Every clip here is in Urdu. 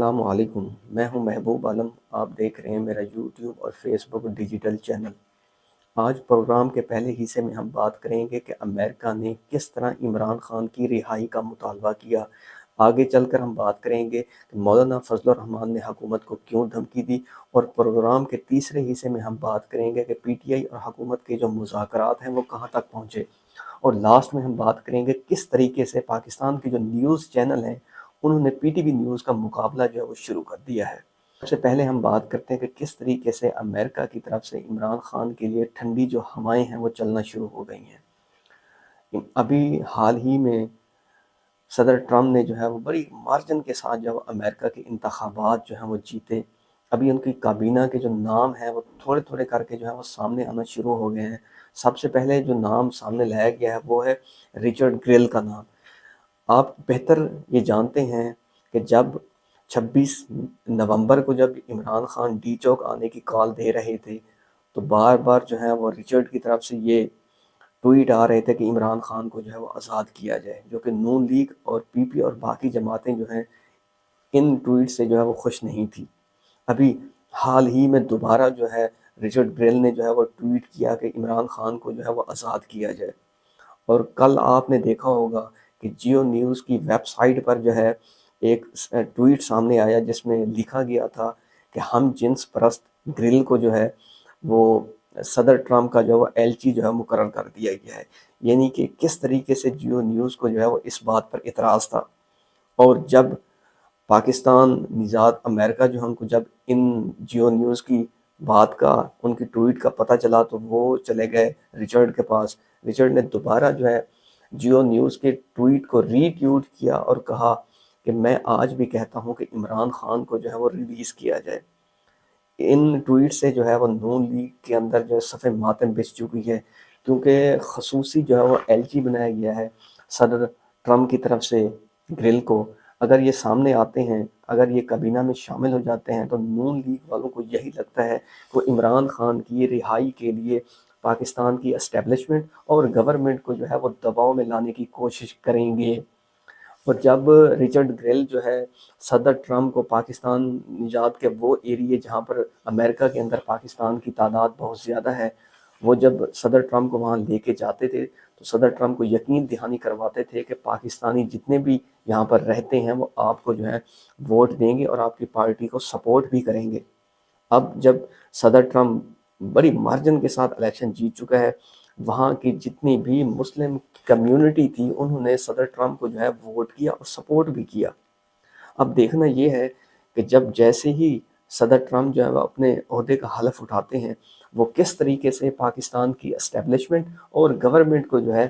السلام علیکم، میں ہوں محبوب عالم۔ آپ دیکھ رہے ہیں میرا یوٹیوب اور فیس بک ڈیجیٹل چینل۔ آج پروگرام کے پہلے حصے میں ہم بات کریں گے کہ امریکہ نے کس طرح عمران خان کی رہائی کا مطالبہ کیا۔ آگے چل کر ہم بات کریں گے کہ مولانا فضل الرحمان نے حکومت کو کیوں دھمکی دی، اور پروگرام کے تیسرے حصے میں ہم بات کریں گے کہ پی ٹی آئی اور حکومت کے جو مذاکرات ہیں وہ کہاں تک پہنچے، اور لاسٹ میں ہم بات کریں گے کس طریقے سے پاکستان کے جو نیوز چینل ہیں انہوں نے پی ٹی وی نیوز کا مقابلہ جو ہے وہ شروع کر دیا ہے۔ سب سے پہلے ہم بات کرتے ہیں کہ کس طریقے سے امریکہ کی طرف سے عمران خان کے لیے ٹھنڈی جو ہوائیں ہیں وہ چلنا شروع ہو گئی ہیں۔ ابھی حال ہی میں صدر ٹرمپ نے جو ہے وہ بڑی مارجن کے ساتھ جو امریکہ کے انتخابات جو ہیں وہ جیتے۔ ابھی ان کی کابینہ کے جو نام ہیں وہ تھوڑے تھوڑے کر کے جو ہے وہ سامنے آنا شروع ہو گئے ہیں۔ سب سے پہلے جو نام سامنے لایا گیا ہے وہ ہے رچرڈ گرل کا نام۔ آپ بہتر یہ جانتے ہیں کہ جب 26 نومبر کو جب عمران خان ڈی چوک آنے کی کال دے رہے تھے تو بار بار جو ہے وہ رچرڈ کی طرف سے یہ ٹویٹ آ رہے تھے کہ عمران خان کو جو ہے وہ آزاد کیا جائے، جو کہ نون لیگ اور پی پی اور باقی جماعتیں جو ہیں ان ٹویٹ سے جو ہے وہ خوش نہیں تھی۔ ابھی حال ہی میں دوبارہ جو ہے رچرڈ گریل نے جو ہے وہ ٹویٹ کیا کہ عمران خان کو جو ہے وہ آزاد کیا جائے، اور کل آپ نے دیکھا ہوگا کہ جیو نیوز کی ویب سائٹ پر جو ہے ایک ٹویٹ سامنے آیا جس میں لکھا گیا تھا کہ ہم جنس پرست گرل کو جو ہے وہ صدر ٹرمپ کا جو ہے ایلچی جو ہے مقرر کر دیا گیا ہے۔ یعنی کہ کس طریقے سے جیو نیوز کو جو ہے وہ اس بات پر اعتراض تھا، اور جب پاکستان نژاد امریکہ جو ہم کو جب ان جیو نیوز کی بات کا ان کی ٹویٹ کا پتہ چلا تو وہ چلے گئے رچرڈ کے پاس۔ رچرڈ نے دوبارہ جو ہے جیو نیوز کے ٹویٹ کو ری ٹویٹ کیا اور کہا کہ میں آج بھی کہتا ہوں کہ عمران خان کو جو ہے وہ ریلیز کیا جائے۔ ان ٹویٹ سے جو ہے وہ نون لیگ کے اندر جو ہے صف ماتم بچ چکی ہے، کیونکہ خصوصی جو ہے وہ ایل جی بنایا گیا ہے صدر ٹرمپ کی طرف سے گرل کو۔ اگر یہ سامنے آتے ہیں، اگر یہ کابینہ میں شامل ہو جاتے ہیں تو نون لیگ والوں کو یہی لگتا ہے کہ وہ عمران خان کی رہائی کے لیے پاکستان کی اسٹیبلشمنٹ اور گورنمنٹ کو جو ہے وہ دباؤ میں لانے کی کوشش کریں گے۔ اور جب رچرڈ گریل جو ہے صدر ٹرمپ کو پاکستان نژاد کے وہ ایریے جہاں پر امریکہ کے اندر پاکستان کی تعداد بہت زیادہ ہے، وہ جب صدر ٹرمپ کو وہاں لے کے جاتے تھے تو صدر ٹرمپ کو یقین دہانی کرواتے تھے کہ پاکستانی جتنے بھی یہاں پر رہتے ہیں وہ آپ کو جو ہے ووٹ دیں گے اور آپ کی پارٹی کو سپورٹ بھی کریں گے۔ اب جب صدر ٹرمپ بڑی مارجن کے ساتھ الیکشن جیت چکا ہے، وہاں کی جتنی بھی مسلم کمیونٹی تھی انہوں نے صدر ٹرمپ کو جو ہے ووٹ کیا اور سپورٹ بھی کیا۔ اب دیکھنا یہ ہے کہ جب جیسے ہی صدر ٹرمپ جو ہے وہ اپنے عہدے کا حلف اٹھاتے ہیں، وہ کس طریقے سے پاکستان کی اسٹیبلشمنٹ اور گورنمنٹ کو جو ہے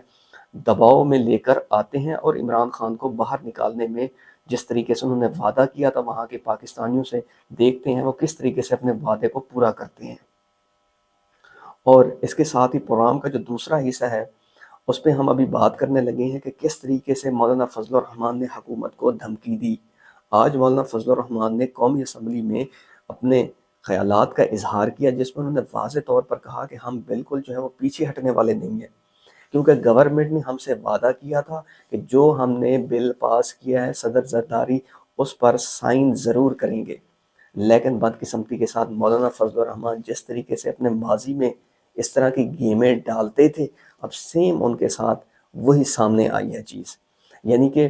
دباؤ میں لے کر آتے ہیں، اور عمران خان کو باہر نکالنے میں جس طریقے سے انہوں نے وعدہ کیا تھا وہاں کے پاکستانیوں سے، دیکھتے ہیں وہ کس طریقے سے اپنے وعدے کو پورا کرتے ہیں۔ اور اس کے ساتھ ہی پروگرام کا جو دوسرا حصہ ہے اس پہ ہم ابھی بات کرنے لگے ہیں کہ کس طریقے سے مولانا فضل الرحمان نے حکومت کو دھمکی دی۔ آج مولانا فضل الرحمان نے قومی اسمبلی میں اپنے خیالات کا اظہار کیا، جس میں انہوں نے واضح طور پر کہا کہ ہم بالکل جو ہے وہ پیچھے ہٹنے والے نہیں ہیں، کیونکہ گورنمنٹ نے ہم سے وعدہ کیا تھا کہ جو ہم نے بل پاس کیا ہے صدر زرداری اس پر سائن ضرور کریں گے۔ لیکن بدقسمتی کے ساتھ مولانا فضل الرحمان جس طریقے سے اپنے ماضی میں اس طرح کی گیمیں ڈالتے تھے، اب سیم ان کے ساتھ وہی سامنے آئی ہے چیز۔ یعنی کہ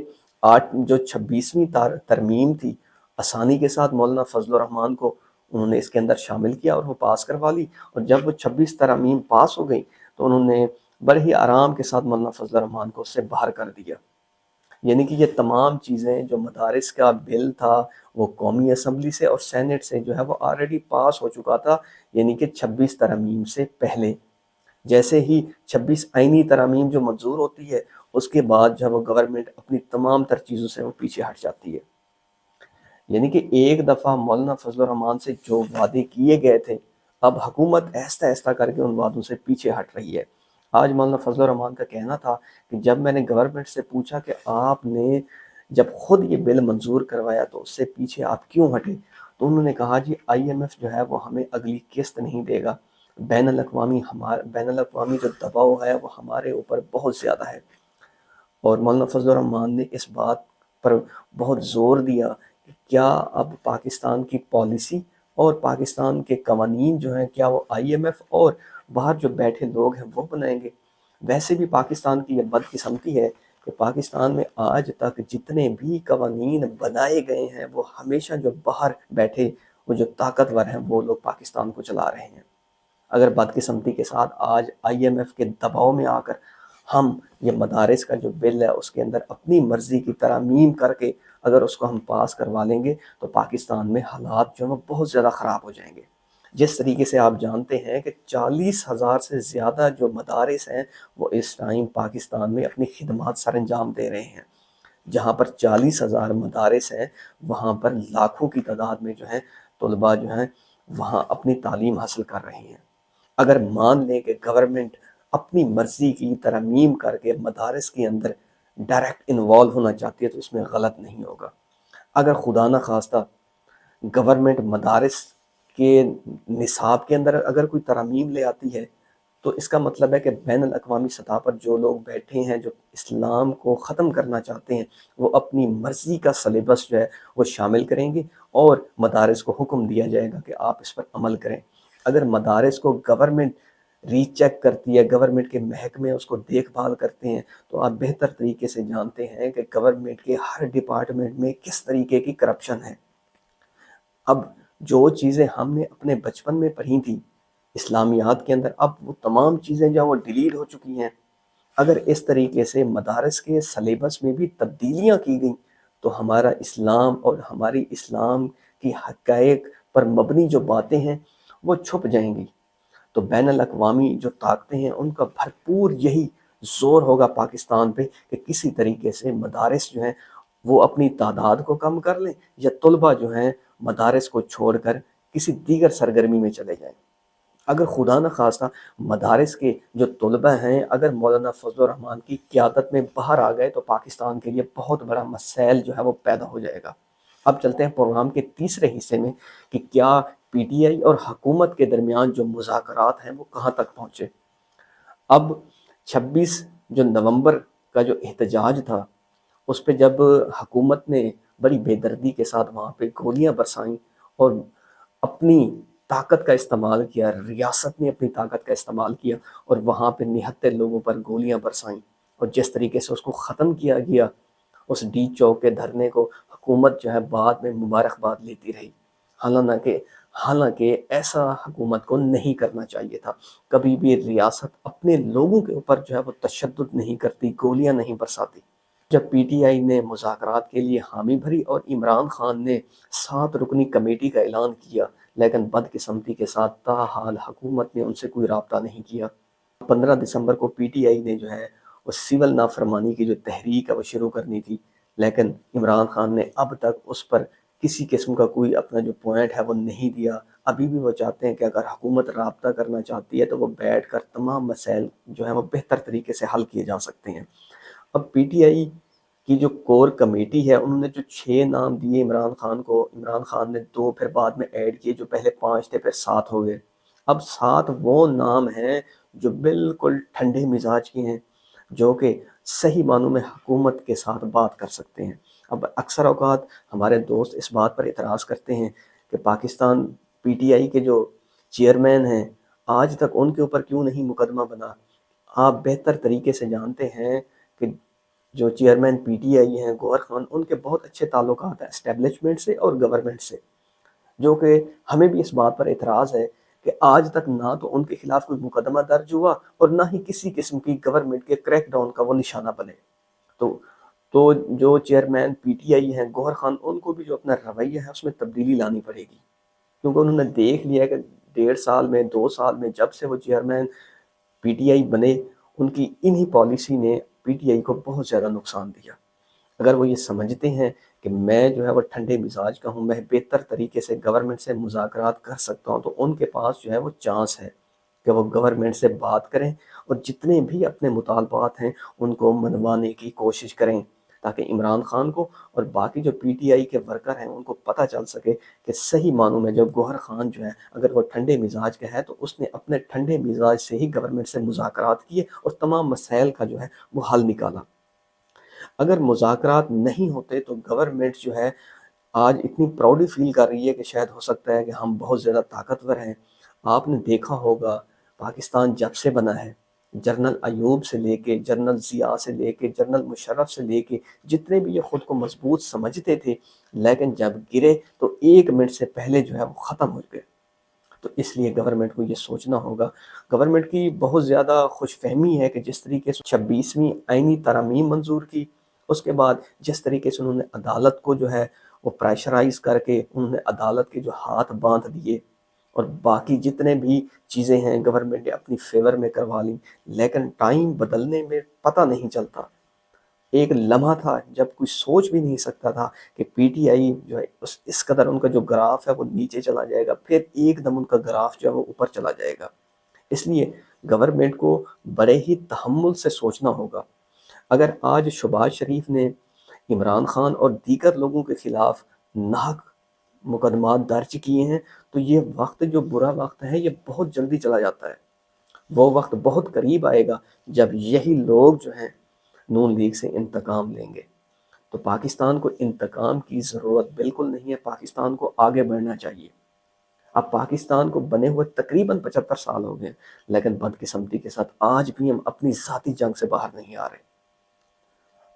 جو 26ویں ترمیم تھی، آسانی کے ساتھ مولانا فضل الرحمان کو انہوں نے اس کے اندر شامل کیا اور وہ پاس کروا لی، اور جب وہ 26 ترامیم پاس ہو گئی تو انہوں نے بڑے ہی آرام کے ساتھ مولانا فضل الرحمان کو اس سے باہر کر دیا۔ یعنی کہ یہ تمام چیزیں جو مدارس کا بل تھا وہ قومی اسمبلی سے اور سینٹ سے جو ہے وہ آلریڈی پاس ہو چکا تھا، یعنی کہ 26 ترامیم سے پہلے۔ جیسے ہی 26 آئینی ترامیم جو منظور ہوتی ہے اس کے بعد جو ہے وہ گورنمنٹ اپنی تمام تر چیزوں سے وہ پیچھے ہٹ جاتی ہے۔ یعنی کہ ایک دفعہ مولانا فضل الرحمان سے جو وعدے کیے گئے تھے، اب حکومت ایستا ایستا کر کے ان وعدوں سے پیچھے ہٹ رہی ہے۔ آج مولانا فضل الرحمان کا کہنا تھا کہ جب میں نے گورنمنٹ سے پوچھا کہ آپ نے جب خود یہ بل منظور کروایا تو اس سے پیچھے آپ کیوں ہٹے، تو انہوں نے کہا جی آئی ایم ایف جو ہے وہ ہمیں اگلی قسط نہیں دے گا، بین الاقوامی جو دباؤ ہے وہ ہمارے اوپر بہت زیادہ ہے۔ اور مولانا فضل الرحمان نے اس بات پر بہت زور دیا کہ کیا اب پاکستان کی پالیسی اور پاکستان کے قوانین جو ہیں کیا وہ IMF اور باہر جو بیٹھے لوگ ہیں وہ بنائیں گے؟ ویسے بھی پاکستان کی یہ بدقسمتی ہے کہ پاکستان میں آج تک جتنے بھی قوانین بنائے گئے ہیں وہ ہمیشہ جو باہر بیٹھے وہ جو طاقتور ہیں وہ لوگ پاکستان کو چلا رہے ہیں۔ اگر بدقسمتی کے ساتھ آج IMF کے دباؤ میں آ کر ہم یہ مدارس کا جو بل ہے اس کے اندر اپنی مرضی کی ترامیم کر کے اگر اس کو ہم پاس کروا لیں گے تو پاکستان میں حالات جو ہیں وہ بہت زیادہ خراب ہو جائیں گے۔ جس طریقے سے آپ جانتے ہیں کہ 40,000 سے زیادہ جو مدارس ہیں وہ اس ٹائم پاکستان میں اپنی خدمات سر انجام دے رہے ہیں۔ جہاں پر 40,000 مدارس ہیں وہاں پر لاکھوں کی تعداد میں جو ہیں طلباء جو ہیں وہاں اپنی تعلیم حاصل کر رہے ہیں۔ اگر مان لیں کہ گورنمنٹ اپنی مرضی کی ترمیم کر کے مدارس کے اندر ڈائریکٹ انوالو ہونا چاہتی ہے تو اس میں غلط نہیں ہوگا۔ اگر خدا نہ خواستہ گورنمنٹ مدارس کے نصاب کے اندر اگر کوئی ترامیم لے آتی ہے تو اس کا مطلب ہے کہ بین الاقوامی سطح پر جو لوگ بیٹھے ہیں جو اسلام کو ختم کرنا چاہتے ہیں وہ اپنی مرضی کا سلیبس جو ہے وہ شامل کریں گے اور مدارس کو حکم دیا جائے گا کہ آپ اس پر عمل کریں۔ اگر مدارس کو گورنمنٹ ری چیک کرتی ہے، گورنمنٹ کے محکمے اس کو دیکھ بھال کرتے ہیں تو آپ بہتر طریقے سے جانتے ہیں کہ گورنمنٹ کے ہر ڈپارٹمنٹ میں کس طریقے کی کرپشن ہے۔ اب جو چیزیں ہم نے اپنے بچپن میں پڑھی تھیں اسلامیات کے اندر اب وہ تمام چیزیں جو وہ ڈیلیٹ ہو چکی ہیں۔ اگر اس طریقے سے مدارس کے سلیبس میں بھی تبدیلیاں کی گئیں تو ہمارا اسلام اور ہماری اسلام کی حقائق پر مبنی جو باتیں ہیں وہ چھپ جائیں گی۔ تو بین الاقوامی جو طاقتیں ہیں ان کا بھرپور یہی زور ہوگا پاکستان پہ کہ کسی طریقے سے مدارس جو ہیں وہ اپنی تعداد کو کم کر لیں یا طلباء جو ہیں مدارس کو چھوڑ کر کسی دیگر سرگرمی میں چلے جائیں۔ اگر خدا نہ خواستہ مدارس کے جو طلباء ہیں اگر مولانا فضل الرحمان کی قیادت میں باہر آ گئے تو پاکستان کے لیے بہت بڑا مسائل جو ہے وہ پیدا ہو جائے گا۔ اب چلتے ہیں پروگرام کے تیسرے حصے میں کہ کیا PTI اور حکومت کے درمیان جو مذاکرات ہیں وہ کہاں تک پہنچے۔ اب 26 جو نومبر کا جو احتجاج تھا اس پہ جب حکومت نے بڑی بے دردی کے ساتھ وہاں پہ گولیاں برسائیں اور اپنی طاقت کا استعمال کیا، ریاست نے اپنی طاقت کا استعمال کیا اور وہاں پہ نہتے لوگوں پر گولیاں برسائیں اور جس طریقے سے اس کو ختم کیا گیا اس ڈی چوک کے دھرنے کو حکومت جو ہے بعد میں مبارکباد لیتی رہی۔ حالانکہ ایسا حکومت کو نہیں کرنا چاہیے تھا۔ کبھی بھی ریاست اپنے لوگوں کے اوپر جو ہے وہ تشدد نہیں کرتی، گولیاں نہیں برساتی۔ جب PTI نے مذاکرات کے لیے حامی بھری اور عمران خان نے 7 رکنی کمیٹی کا اعلان کیا لیکن بدقسمتی کے ساتھ تاحال حکومت نے ان سے کوئی رابطہ نہیں کیا۔ 15 دسمبر کو PTI نے جو ہے وہ سول نافرمانی کی جو تحریک ہے وہ شروع کرنی تھی لیکن عمران خان نے اب تک اس پر کسی قسم کا کوئی اپنا جو پوائنٹ ہے وہ نہیں دیا۔ ابھی بھی وہ چاہتے ہیں کہ اگر حکومت رابطہ کرنا چاہتی ہے تو وہ بیٹھ کر تمام مسائل جو ہیں وہ بہتر طریقے سے حل کیے جا سکتے ہیں۔ اب PTI کی جو کور کمیٹی ہے انہوں نے جو 6 نام دیے عمران خان کو، عمران خان نے 2 پھر بعد میں ایڈ کیے، جو پہلے 5 تھے پھر 7 ہو گئے۔ اب 7 وہ نام ہیں جو بالکل ٹھنڈے مزاج کے ہیں جو کہ صحیح معنوں میں حکومت کے ساتھ بات کر سکتے ہیں۔ اب اکثر اوقات ہمارے دوست اس بات پر اعتراض کرتے ہیں کہ پاکستان PTI کے جو چیئرمین ہیں آج تک ان کے اوپر کیوں نہیں مقدمہ بنا۔ آپ بہتر طریقے سے جانتے ہیں کہ جو چیئرمین PTI ہیں گوہر خان ان کے بہت اچھے تعلقات ہیں اسٹیبلشمنٹ سے اور گورنمنٹ سے، جو کہ ہمیں بھی اس بات پر اعتراض ہے کہ آج تک نہ تو ان کے خلاف کوئی مقدمہ درج ہوا اور نہ ہی کسی قسم کی گورنمنٹ کے کریک ڈاؤن کا وہ نشانہ بنے۔ تو جو چیئرمین PTI ہیں گوہر خان ان کو بھی جو اپنا رویہ ہے اس میں تبدیلی لانی پڑے گی، کیونکہ انہوں نے دیکھ لیا کہ 1.5 سال میں 2 سال میں جب سے وہ چیئرمین PTI بنے ان کی انہی پالیسی نے PTI کو بہت زیادہ نقصان دیا۔ اگر وہ یہ سمجھتے ہیں کہ میں جو ہے وہ ٹھنڈے مزاج کا ہوں، میں بہتر طریقے سے گورنمنٹ سے مذاکرات کر سکتا ہوں، تو ان کے پاس جو ہے وہ چانس ہے کہ وہ گورنمنٹ سے بات کریں اور جتنے بھی اپنے مطالبات ہیں ان کو منوانے کی کوشش کریں تاکہ عمران خان کو اور باقی جو PTI کے ورکر ہیں ان کو پتہ چل سکے کہ صحیح معنوں میں جب گوہر خان جو ہے اگر وہ ٹھنڈے مزاج کا ہے تو اس نے اپنے ٹھنڈے مزاج سے ہی گورنمنٹ سے مذاکرات کیے اور تمام مسائل کا جو ہے وہ حل نکالا۔ اگر مذاکرات نہیں ہوتے تو گورنمنٹ جو ہے آج اتنی پراؤڈی فیل کر رہی ہے کہ شاید ہو سکتا ہے کہ ہم بہت زیادہ طاقتور ہیں۔ آپ نے دیکھا ہوگا پاکستان جب سے بنا ہے، جنرل ایوب سے لے کے، جنرل ضیاء سے لے کے، جنرل مشرف سے لے کے، جتنے بھی یہ خود کو مضبوط سمجھتے تھے، لیکن جب گرے تو 1 منٹ سے پہلے جو ہے وہ ختم ہو گئے۔ تو اس لیے گورنمنٹ کو یہ سوچنا ہوگا۔ گورنمنٹ کی بہت زیادہ خوش فہمی ہے کہ جس طریقے سے 26ویں آئینی ترامیم منظور کی، اس کے بعد جس طریقے سے انہوں نے عدالت کو جو ہے وہ پریشرائز کر کے انہوں نے عدالت کے جو ہاتھ باندھ دیے، اور باقی جتنے بھی چیزیں ہیں گورنمنٹ نے اپنی فیور میں کروا لیں، لیکن ٹائم بدلنے میں پتہ نہیں چلتا۔ ایک لمحہ تھا جب کوئی سوچ بھی نہیں سکتا تھا کہ پی ٹی آئی جو ہے اس قدر ان کا جو گراف ہے وہ نیچے چلا جائے گا، پھر ایک دم ان کا گراف جو ہے وہ اوپر چلا جائے گا۔ اس لیے گورنمنٹ کو بڑے ہی تحمل سے سوچنا ہوگا۔ اگر آج شہباز شریف نے عمران خان اور دیگر لوگوں کے خلاف ناحق مقدمات درج کیے ہیں، تو یہ وقت جو برا وقت ہے یہ بہت جلدی چلا جاتا ہے۔ وہ وقت بہت قریب آئے گا جب یہی لوگ جو ہیں نون لیگ سے انتقام لیں گے۔ تو پاکستان کو انتقام کی ضرورت بالکل نہیں ہے، پاکستان کو آگے بڑھنا چاہیے۔ اب پاکستان کو بنے ہوئے تقریباً 75 سال ہو گئے، لیکن بدقسمتی کے ساتھ آج بھی ہم اپنی ذاتی جنگ سے باہر نہیں آ رہے۔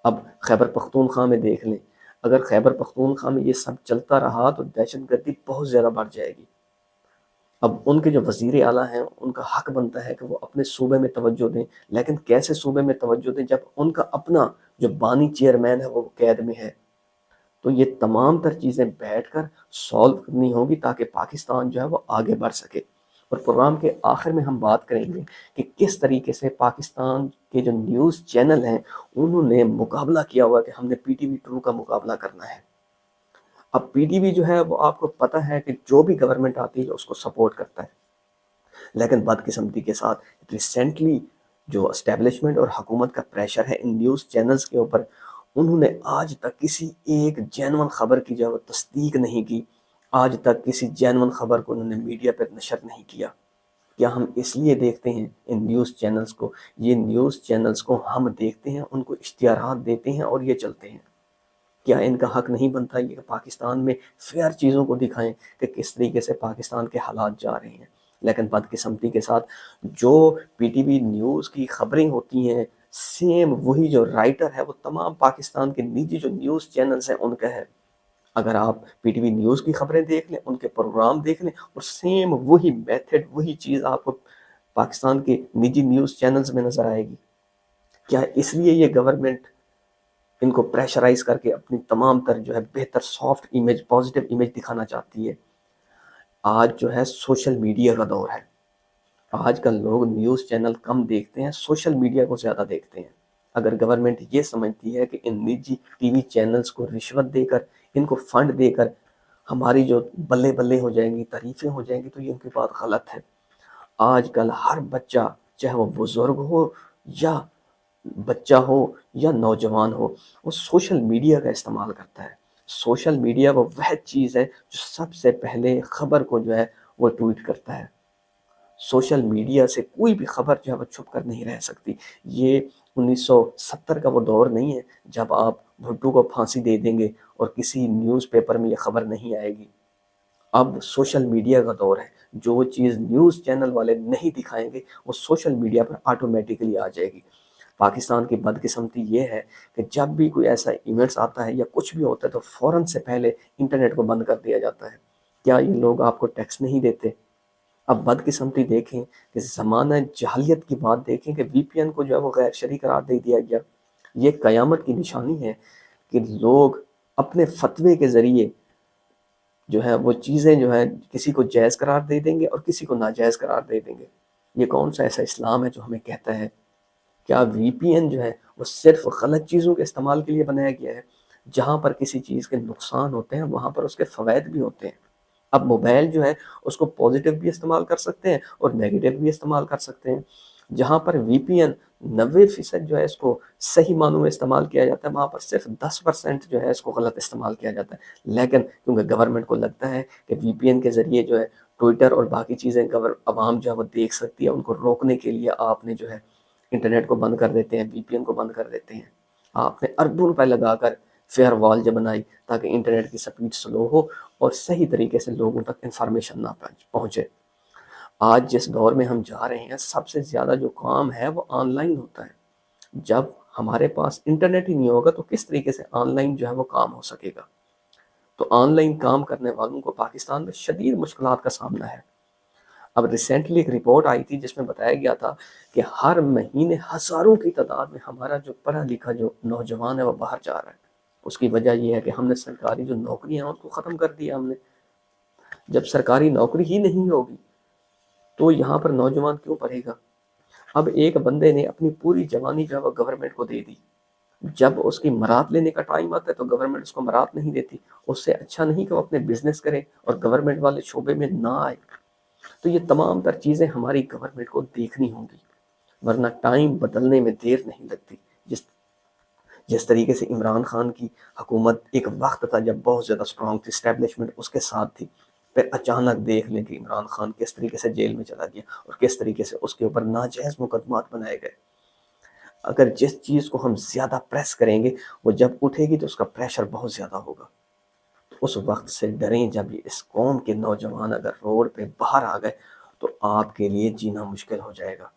اب خیبر پختونخوا میں دیکھ لیں، اگر خیبر پختونخوا میں یہ سب چلتا رہا تو دہشت گردی بہت زیادہ بڑھ جائے گی۔ اب ان کے جو وزیر اعلیٰ ہیں ان کا حق بنتا ہے کہ وہ اپنے صوبے میں توجہ دیں، لیکن کیسے صوبے میں توجہ دیں جب ان کا اپنا جو بانی چیئرمین ہے وہ قید میں ہے؟ تو یہ تمام تر چیزیں بیٹھ کر سالو کرنی ہوگی تاکہ پاکستان جو ہے وہ آگے بڑھ سکے۔ اور پروگرام کے آخر میں ہم بات کریں گے کہ کس طریقے سے پاکستان کے جو نیوز چینل ہیں انہوں نے مقابلہ کیا ہوا کہ ہم نے پی ٹی وی 2 کا مقابلہ کرنا ہے۔ اب پی ٹی وی جو ہے وہ آپ کو پتہ ہے کہ جو بھی گورنمنٹ آتی ہے اس کو سپورٹ کرتا ہے، لیکن بدقسمتی کے ساتھ ریسنٹلی جو اسٹیبلشمنٹ اور حکومت کا پریشر ہے ان نیوز چینلز کے اوپر، انہوں نے آج تک کسی ایک جینون خبر کی جو تصدیق نہیں کی، آج تک کسی جینون خبر کو انہوں نے میڈیا پر نشر نہیں کیا۔ کیا ہم اس لیے دیکھتے ہیں ان نیوز چینلز کو؟ یہ نیوز چینلز کو ہم دیکھتے ہیں، ان کو اشتہارات دیتے ہیں اور یہ چلتے ہیں۔ کیا ان کا حق نہیں بنتا یہ کہ پاکستان میں فیئر چیزوں کو دکھائیں کہ کس طریقے سے پاکستان کے حالات جا رہے ہیں؟ لیکن بدقسمتی کے ساتھ جو پی ٹی وی نیوز کی خبریں ہوتی ہیں، سیم وہی جو رائٹر ہے وہ تمام پاکستان کے نجی جو نیوز چینلز ہیں ان کا ہے۔ اگر آپ پی ٹی وی نیوز کی خبریں دیکھ لیں، ان کے پروگرام دیکھ لیں، اور سیم وہی میتھڈ وہی چیز آپ کو پاکستان کے نجی نیوز چینلز میں نظر آئے گی۔ کیا اس لیے یہ گورنمنٹ ان کو پریشرائز کر کے اپنی تمام تر جو ہے بہتر سافٹ امیج، پازیٹیو امیج دکھانا چاہتی ہے؟ آج جو ہے سوشل میڈیا کا دور ہے۔ آج کل لوگ نیوز چینل کم دیکھتے ہیں، سوشل میڈیا کو زیادہ دیکھتے ہیں۔ اگر گورنمنٹ یہ سمجھتی ہے کہ ان نجی ٹی وی چینلز کو رشوت دے کر، ان کو فنڈ دے کر ہماری جو بلے بلے ہو جائیں گی، تعریفیں ہو جائیں گی، تو یہ ان کی بات غلط ہے۔ آج کل ہر بچہ، چاہے وہ بزرگ ہو یا بچہ ہو یا نوجوان ہو، وہ سوشل میڈیا کا استعمال کرتا ہے۔ سوشل میڈیا وہ چیز ہے جو سب سے پہلے خبر کو جو ہے وہ ٹویٹ کرتا ہے۔ سوشل میڈیا سے کوئی بھی خبر جو ہے وہ چھپ کر نہیں رہ سکتی۔ یہ 1970 کا وہ دور نہیں ہے جب آپ بھٹو کو پھانسی دے دیں گے اور کسی نیوز پیپر میں یہ خبر نہیں آئے گی۔ اب سوشل میڈیا کا دور ہے، جو چیز نیوز چینل والے نہیں دکھائیں گے وہ سوشل میڈیا پر آٹومیٹکلی آ جائے گی۔ پاکستان کی بدقسمتی یہ ہے کہ جب بھی کوئی ایسا ایونٹس آتا ہے یا کچھ بھی ہوتا ہے تو فوراً سے پہلے انٹرنیٹ کو بند کر دیا جاتا ہے۔ کیا یہ لوگ آپ کو ٹیکس نہیں دیتے؟ اب بدقسمتی دیکھیں کہ زمانہ جاہلیت کی بات دیکھیں کہ وی پی این کو جو ہے وہ غیر شرعی قرار دے دیا گیا۔ یہ قیامت کی نشانی ہے کہ لوگ اپنے فتوے کے ذریعے جو ہے وہ چیزیں جو ہے کسی کو جائز قرار دے دیں گے اور کسی کو ناجائز قرار دے دیں گے۔ یہ کون سا ایسا اسلام ہے جو ہمیں کہتا ہے؟ کیا وی پی این جو ہے وہ صرف غلط چیزوں کے استعمال کے لیے بنایا گیا ہے؟ جہاں پر کسی چیز کے نقصان ہوتے ہیں وہاں پر اس کے فوائد بھی ہوتے ہیں۔ اب موبائل جو ہے اس کو پازیٹیو بھی استعمال کر سکتے ہیں اور نیگیٹو بھی استعمال کر سکتے ہیں۔ جہاں پر وی پی این 90% جو ہے اس کو صحیح معنوں میں استعمال کیا جاتا ہے، وہاں پر صرف 10% جو ہے اس کو غلط استعمال کیا جاتا ہے۔ لیکن کیونکہ گورنمنٹ کو لگتا ہے کہ وی پی این کے ذریعے جو ہے ٹویٹر اور باقی چیزیں عوام جو ہے وہ دیکھ سکتی ہے، ان کو روکنے کے لیے آپ نے جو ہے انٹرنیٹ کو بند کر دیتے ہیں، وی پی این کو بند کر دیتے ہیں۔ آپ نے اربوں روپے لگا کر فیئر وال جب بنائی تاکہ انٹرنیٹ کی سپیڈ سلو ہو اور صحیح طریقے سے لوگوں تک انفارمیشن نہ پہنچے۔ آج جس دور میں ہم جا رہے ہیں، سب سے زیادہ جو کام ہے وہ آن لائن ہوتا ہے۔ جب ہمارے پاس انٹرنیٹ ہی نہیں ہوگا تو کس طریقے سے آن لائن جو ہے وہ کام ہو سکے گا؟ تو آن لائن کام کرنے والوں کو پاکستان میں شدید مشکلات کا سامنا ہے۔ اب ریسنٹلی ایک رپورٹ آئی تھی جس میں بتایا گیا تھا کہ ہر مہینے ہزاروں کی تعداد میں ہمارا جو پڑھا لکھا جو نوجوان ہے وہ باہر جا رہا ہے۔ اس کی وجہ یہ ہے کہ ہم نے سرکاری جو نوکریاں ہیں ان کو ختم کر دیا ہم نے۔ جب سرکاری نوکری ہی نہیں ہوگی تو یہاں پر نوجوان کیوں پڑھے گا؟ اب ایک بندے نے اپنی پوری جوانی جو ہے وہ گورنمنٹ کو دے دی، جب اس کی مراد لینے کا ٹائم آتا ہے تو گورنمنٹ اس کو مراد نہیں دیتی۔ اس سے اچھا نہیں کہ وہ اپنے بزنس کرے اور گورنمنٹ والے شعبے میں نہ آئے۔ تو یہ تمام تر چیزیں ہماری گورنمنٹ کو دیکھنی ہوں گی، ورنہ ٹائم بدلنے میں دیر نہیں لگتی۔ جس طریقے سے عمران خان کی حکومت ایک وقت تھا جب بہت زیادہ اسٹرانگ تھی، اسٹیبلشمنٹ اس کے ساتھ تھی، پھر اچانک دیکھ لیں کہ عمران خان کس طریقے سے جیل میں چلا گیا اور کس طریقے سے اس کے اوپر ناجائز مقدمات بنائے گئے۔ اگر جس چیز کو ہم زیادہ پریس کریں گے وہ جب اٹھے گی تو اس کا پریشر بہت زیادہ ہوگا۔ اس وقت سے ڈریں جب اس قوم کے نوجوان اگر روڈ پہ باہر آ گئے تو آپ کے لیے جینا مشکل ہو جائے گا۔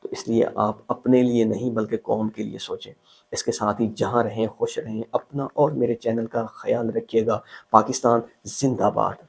تو اس لیے آپ اپنے لیے نہیں بلکہ قوم کے لیے سوچیں۔ اس کے ساتھ ہی جہاں رہیں خوش رہیں، اپنا اور میرے چینل کا خیال رکھیے گا۔ پاکستان زندہ باد۔